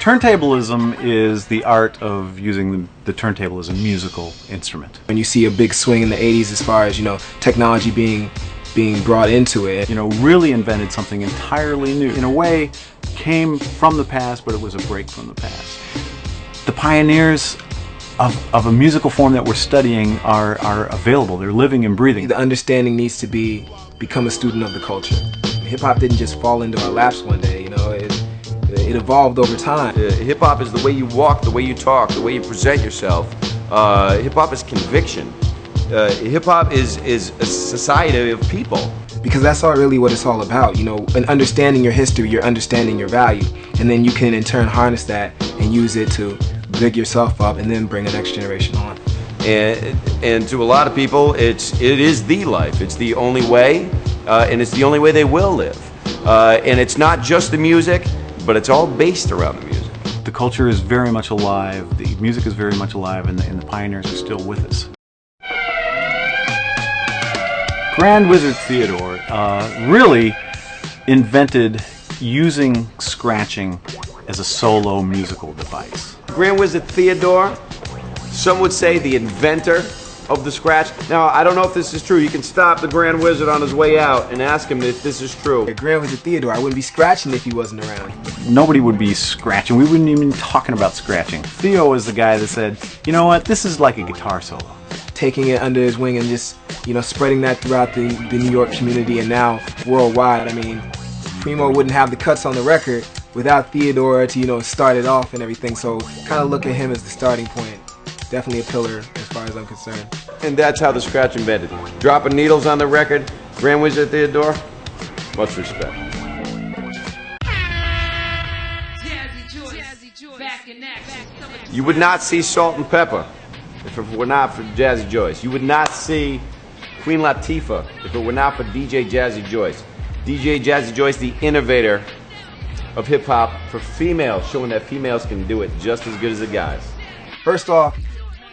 Turntablism is the art of using the turntable as a musical instrument. When you see a big swing in the 80s as far as, technology being brought into it. Really invented something entirely new. In a way, came from the past, but it was a break from the past. The pioneers of a musical form that we're studying are available. They're living and breathing. The understanding needs to become a student of the culture. Hip-hop didn't just fall into our laps one day, it evolved over time. Hip-hop is the way you walk, the way you talk, the way you present yourself. Hip-hop is conviction. Hip-hop is a society of people. Because that's really what it's all about, and understanding your history, you're understanding your value. And then you can in turn harness that and use it to big yourself up and then bring the next generation on. And to a lot of people, it is the life. It's the only way, and it's the only way they will live. And it's not just the music, but it's all based around the music. The culture is very much alive, the music is very much alive, and the pioneers are still with us. Grand Wizard Theodore really invented using scratching as a solo musical device. Grand Wizard Theodore, some would say the inventor of the scratch. Now, I don't know if this is true. You can stop the Grand Wizard on his way out and ask him if this is true. Grand Wizard Theodore, I wouldn't be scratching if he wasn't around. Nobody would be scratching. We wouldn't even be talking about scratching. Theo was the guy that said, you know what, this is like a guitar solo. Taking it under his wing and just, spreading that throughout the New York community and now worldwide. I mean, Primo wouldn't have the cuts on the record without Theodore to, start it off and everything. So kind of look at him as the starting point. Definitely a pillar as far as I'm concerned. And that's how the scratch invented. Dropping needles on the record, Grand Wizard Theodore, much respect. You would not see Salt and Pepper if it were not for Jazzy Joyce. You would not see Queen Latifah if it were not for DJ Jazzy Joyce. DJ Jazzy Joyce, the innovator of hip-hop for females, showing that females can do it just as good as the guys. First off,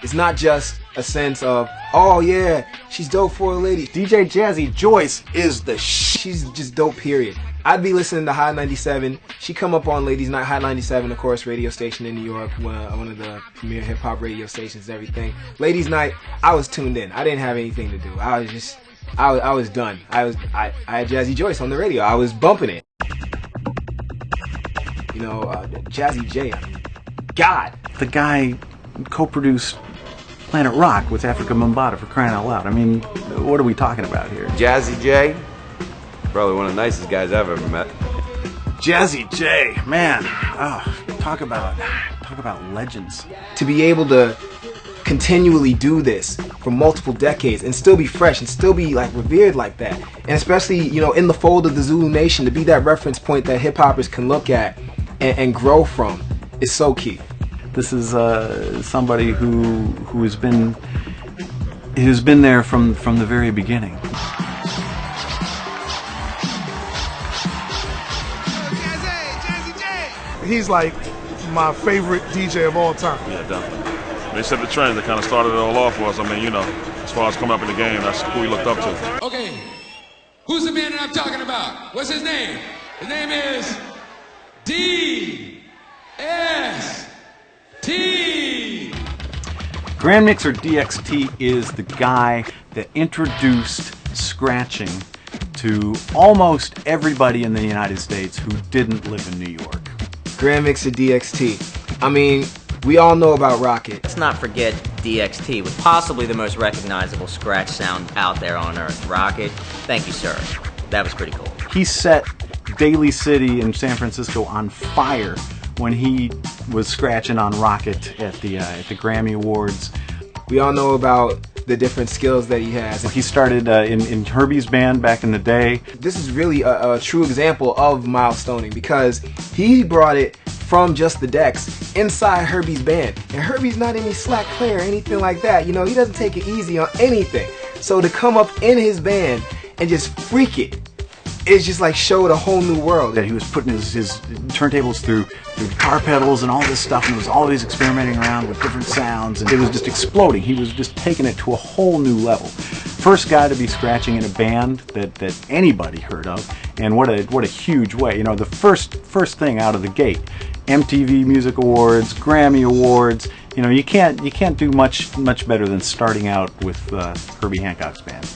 it's not just a sense of, oh yeah, she's dope for a lady. DJ Jazzy Joyce is the she's just dope, period. I'd be listening to Hot 97. She come up on Ladies Night, Hot 97, of course, radio station in New York, one of the premier hip-hop radio stations and everything. Ladies Night, I was tuned in. I didn't have anything to do. I was done. I had Jazzy Joyce on the radio. I was bumping it. Jazzy J, God. The guy co-produced Planet Rock with Afrika Bambaataa, for crying out loud. I mean, what are we talking about here? Jazzy J, probably one of the nicest guys I've ever met. Jazzy J, man, talk about legends. To be able to continually do this for multiple decades and still be fresh and still be revered like that, and especially in the fold of the Zulu Nation, to be that reference point that hip hoppers can look at and grow from is so key. This is somebody who's been there from the very beginning. He's like my favorite DJ of all time. Yeah, definitely. They set the trend that kind of started it all off for us. I mean, as far as coming up in the game, that's who we looked up to. Okay, who's the man that I'm talking about? What's his name? His name is DXT. Grand Mixer DXT is the guy that introduced scratching to almost everybody in the United States who didn't live in New York. Grand Mixer DXT. I mean, we all know about Rocket. Let's not forget DXT with possibly the most recognizable scratch sound out there on earth. Rocket, thank you, sir. That was pretty cool. He set Daly City in San Francisco on fire when he was scratching on Rocket at the Grammy Awards. We all know about the different skills that he has. He started in Herbie's band back in the day. This is really a true example of milestoning because he brought it from just the decks inside Herbie's band. And Herbie's not any slack player or anything like that. He doesn't take it easy on anything. So to come up in his band and just freak it, it's just showed a whole new world. That he was putting his turntables through guitar pedals and all this stuff, and he was always experimenting around with different sounds, and it was just exploding. He was just taking it to a whole new level. First guy to be scratching in a band that anybody heard of, and what a huge way. The first thing out of the gate MTV Music Awards, Grammy Awards. You know, you can't do much better than starting out with Herbie Hancock's band.